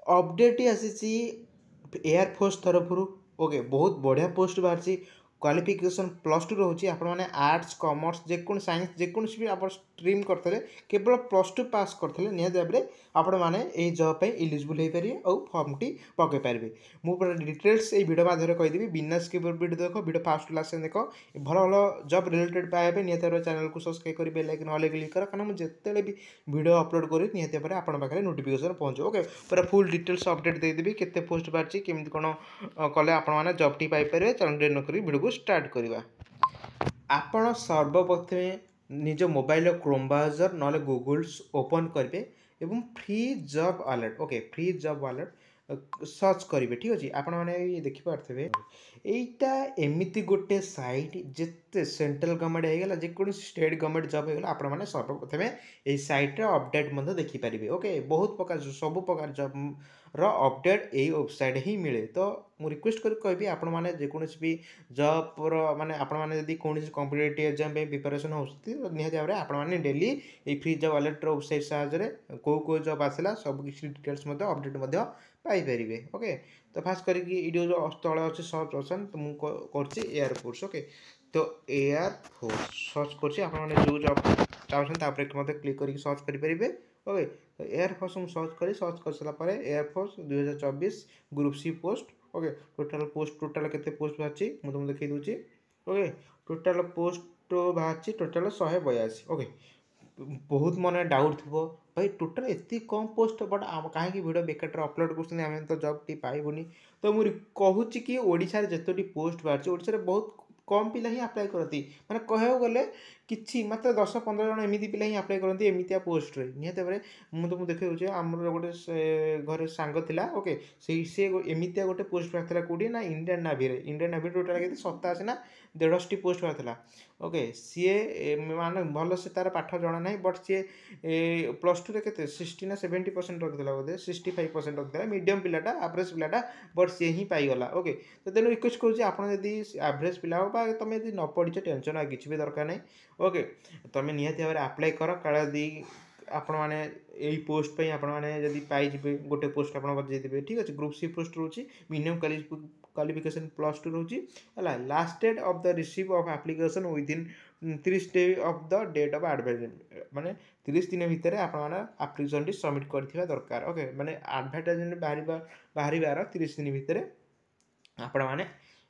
Update आसी air force तरफ okay बहुत बढ़िया पोस्ट बाहरी क्वालिफिकेशन +2 रोचे आपने आर्ट्स कॉमर्स जेको साइंस जेको भी आप स्ट्रीम करते केवल +2 पास करते निहत भाव में आपण मैंने यही जॉब पे एलिजिबल हो पारे और फॉर्म टी पकई पारे मुझे डिटेल्स ये वीडियो माध्यम कहीदेवी बिना स्किप वीडियो देख वीडियो फास्ट क्लास देख भल भल जॉब रिलेटेड पाइबा निहत भाव चैनल को सब्सक्राइब कर बेल आइकन ऑल क्लिक कर कारण मुझे जिते भी वीडियो अपलोड करी निहत भाव आपन पाखे नोटिफिकेशन पहुँचो ओके पूरा फुल डिटेल्स अपडेट देदेवी केते पोस्ट बाहरी केमी कौन कले आपण जॉब टी पाइपर चल डेट नक वीडियो को स्टार्ट करवा आपण सर्वप्रथमे निज मोबाइल क्रोम ब्राउजर ना गूगल्स ओपन करेंगे एवं free job alert okay free job alert search करेंगे ठीक अच्छे आपण मैंने देखिपे यहीटा एमती गोटे सैट जिते सेंट्रल गवर्नमेंट होगा जेको स्टेट गवर्नमेंट जॉब होगा आपण मैंने सर्वप्रथम यही सैट्रे अपडेट देखिपारे ओके बहुत प्रकार सब प्रकार जॉब अपडेट यही वेबसाइट ही मिले तो मुझे रिक्वेस्ट कर कहि आपण मैंने जेकोसी भी जॉब माने आपण मैंने जब कौन कॉम्पिटिटिव एग्जाम प्रिपरेशन होती निहत भाव में आपण मैंने डेली ये फ्री जॉब अलर्ट वेबसाइट साहाय्य कौ जॉब आसला सब किसी डिटेल्स अपडेट पाइपर ओके तो फास्ट करके जो तले अच्छे सर्च ऑप्शन तो मुझे एयरफोर्स ओके तो एयरफोर्स सर्च कर जो जॉब चाहते क्लिक करके सर्च करेंगे ओके तो एयरफोर्स मुझे सर्च कर सारापर air force 2024 group C post okay total केते पोस्ट बाहरी मुझे तुमको देखी दूसरी ओके टोटाल पोस्ट बाहरी टोटाल 182 ओके बहुत मन डाउट थो भाई टोटाल एत कम पोस्ट बट कहीं वीडियो बेकार अपलोड कर तो जॉब टी पाइबुनी तो मुझे कहूँ कि ओडिशा जितोटी पोस्ट बाहरी ओडिशा बहुत कम पिला ही अप्लाई करती माने कहू गले कि मात्र 10-15 जन एमती पिला ही अप्लाई करती एमतिया पोस्ट निहत भाव में तुमको देखिए आमर गोटे घर सांग थिला ओके से एमतिया गोटे पोस्ट बाहर कौटी ना इंडियन नाभी टोटाल के 87 ना 150 पोस्ट बाहर ओके सी माने भल से तार पाठ जना ना बट सी +2 के 60 ना 70% रखी बोधे 65% रखी मीडियम पिलाटा एवरेज पिलाटा बट सी ही पाईगला ओके तो तेणु रिक्वेस्ट करुँच एवरेज पिला हो तुम यदि न पढ़ी टेंशन आ किसी भी दरकार नहीं ओके तुम निहत भाव में अप्लाई कर काली आपण मैंने यही पोस्ट आपण मैंने जब पाइबे गोटे पोस्ट आप बजाइबे ठीक अच्छे ग्रुप सी पोस्ट रोचे मिनिमम क्वालिफिकेशन +2 रोचे है last date of the receive of application within 30 day of the date of advertisement माने 30 दिन भितर आपने एप्लिकेशन सबमिट करथिबा दरकार ओके माने एडवर्टाइजमेंट बाहर 30 दिन भितर आपण मैंने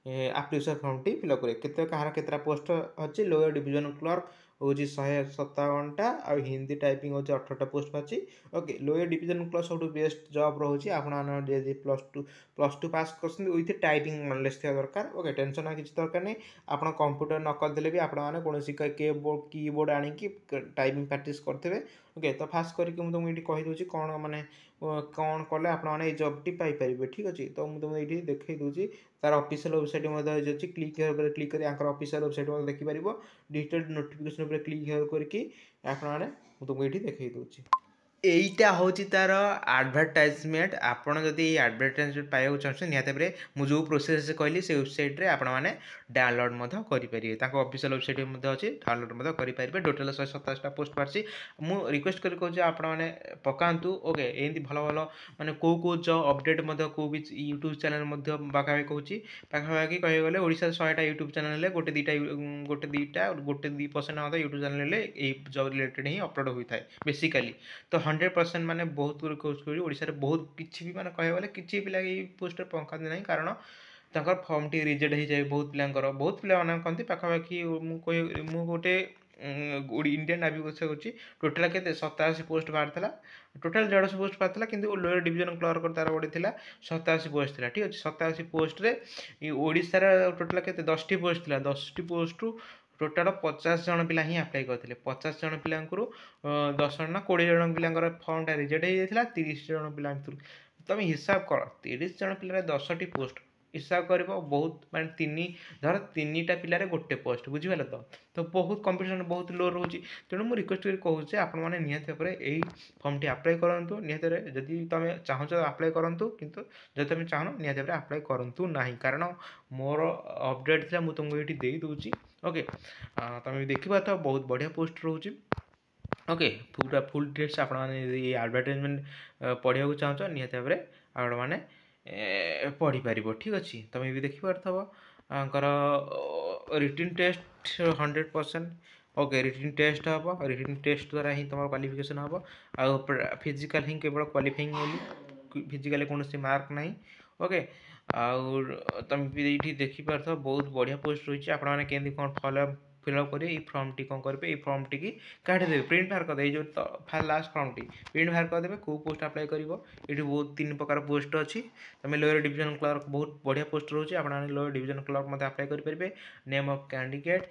एप्लिकेशन फॉर्म टी फिलअप करेंगे केते कहार केतरा पोस्ट अच्छी लोअर डिविजन क्लर्क हूँ 157टा आ हिंदी टाइपिंग होची 18टा पोस्ट बाची ओके लोअर डिविजन क्लर्क सब बेस्ट जॉब रोची आपण जे +2 पास करछन विथ टाइपिंग नॉलेज थिया दरकार ओके टेंशन आ किछि दरकार नहीं आपण कंप्यूटर न कर देले भी आपण माने कोनोसी कीबोर्ड आनी कि टाइपिंग प्रैक्टिस करथिबे ओके तो फास्ट करके मुझे तुमको ये कही दूसरी कौन माने कौन कले आपने जॉब टी पाइपर ठीक अच्छे तो मुझे तुमको ये देखी दूसरी तार ऑफिशियल वेबसाइट अच्छी क्लिक कर ऑफिशियल वेबसाइट देखिपार डिटेल नोटिफिकेशन पर क्लिक करके आपने तुमको ये देखी दूसरी এইটা হচ্ছে তার আডভার্টাইজমেন্ট আপনার যদি এই আডভার্টাইজমেন্ট পাইବାକୁ চাহুছেন নিহত ভাবে মু যে প্রোসেস কহিলি সেই ওয়েবসাইট্রে আপনার ডাউনলোড করে অফিସିଆଲ ওয়েবসাইট আছে ডাউনলোড করে টোটাল 127টা পোস্ট বাড়ছে মু রিকোয়েস্ট করে কହୁଛି আপনার পকাতু ওকে এমনি ভালো ভালো মানে কেউ জব অপডেট কেউ বি यूट्यूब চ্যানেল পাখাপাখি কହୁছি পাখাপাখি কহে গেলে ওড়িশার 100টা यूट्यूब চ্যানেল হলে গোটে 2% আমাদের यूट्यूब চ্যানেল হলে এই জব রিলেটেড হি अपलोड होता है बेसिकली तो 100% माने बहुत ओडिशा रे बहुत किछि भी माने कहबा गले किछि पिला ए पोस्ट पंखाते नहीं कारण ताकर फॉर्म टी रिजेक्ट हो जाए बहुत पिला माने कहते पाखापाखि मु गोटे इंडियन नावी कथा कहूँ टोटाल के 87 पोस्ट बाहर था टोटाल 150 पोस्ट बाहर था कि लोअर डिविजन क्लर्क तार गोटे था 87 पोस्ट था ठीक अच्छे 87 पोस्ट रे ओडिशार टोटाल के 10टी पोस्ट था 10टी पोस्ट टोटाल 50 जन पिला ही अप्लाई करते 50 जन पिला 10 ना 20 जन पिला फॉर्मटा रिजेक्ट हो जाता 30 जन पिला तुम हिसाब कर 30 जन पिला 10टी पोस्ट हिसाब कर बहुत माने धर 3टा पिलार गोटे पोस्ट बुझीपाल तो बहुत कंपटीशन बहुत लो रोचे तेणु मुझे रिक्वेस्ट कर कहूँ आपण मैंने निहत भाव में यही फॉर्मटी अप्लाई करूँ निहत जदि तुम चाहूँ अप्लाई करूँ किंतु जब तुम चाहन निहत भाव में अप्लाई करूँ ना कारण मोर अपडेट था मुझे तुमको ये दे दूँगी ओके तुम देखा तो बहुत बढ़िया पोस्ट रोचे ओके पूरा फुल डिटेल्स आपण मैंने आडभटाइजमेंट पढ़ा चाहूँ निहत भाव में आपण मैंने पढ़ी पार ठीक अच्छे तुम भी देखिपार written test 100%। Okay written test हम रिटिन टेस्ट द्वारा ही तुम क्वालिफिकेशन हम आ फिजिकल ही केवल क्वालिफाइंग फिजिकल कौन मार्क ना। ओके आउ तुम भी ये देखिपार बहुत बढ़िया पोस्ट रही है आपने केमती कौन फॉलोअप फिलअप करेंगे ये फर्म टी कौन करेंगे ये फर्म टी काढ़ीदेवे प्रिंट बाहर करदे जो लास्ट फर्म टी प्रिंट बाहर करदे कौ पोस्ट अप्लाई कर ये बहुत 3 प्रकार पोस्ट अच्छी तुम लोअर डिविजन क्लर्क बहुत बढ़िया पोस्ट रोचे आप लोअर डिविजन क्लर्क मत अप्लाई करेंगे name of candidate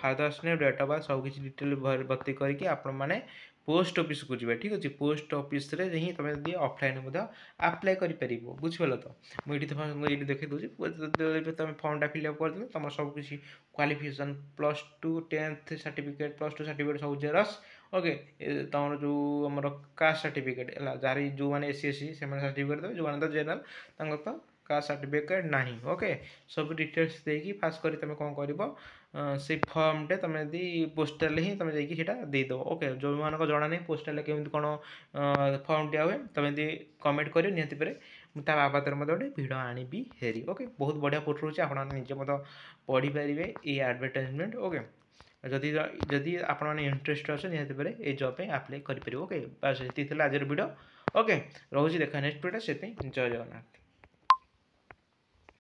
father's name date of birth सब किसी डिटेल भर्ती करके आपने पोस्ट ऑफिस को जी ठीक अच्छे पोस्ट ऑफिस रे ही तुम यदि ऑफलाइन अप्लाई कर बुझीगल तो मुझे देखी दूसरी तुम फर्मटा फिलअप कर तुम सब किसी क्वालिफिकेशन +2 10th सर्टिफिकेट +2 सर्टिफिकेट सब जेरक्स। ओके तुम जो आम कास्ट सर्टिफिकेट है जार जो मैंने SC SC से सर्टिफिकेट देवे जो मैंने तो जेनराल तो कास्ट सर्टिफिकेट ना। ओके सब डिटेल्स देकी फास्ट कर तुम कौन कर से फर्मटे तुम यदि पोस्टाल ही तुम जादेव। ओके जो मान जना नहीं पोस्टाल केमी कौन फर्म दिया हुए तुम यदि कमेंट कर निहती पे ता बाबद में गोटे भिड आनी हेरी। ओके बहुत बढ़िया पोस्ट रोचे आपजे मत पढ़ी पारे ये एडवर्टाइजमेंट। ओके जदि जदि आपने इंटरेस्ट अच्छे निहती पे ये जॉब पे अप्लाई करेंगे। ओके बस ये आज वीडियो। ओके रोज देखा नेक्स्ट वीडियो से जय जगन्नाथ।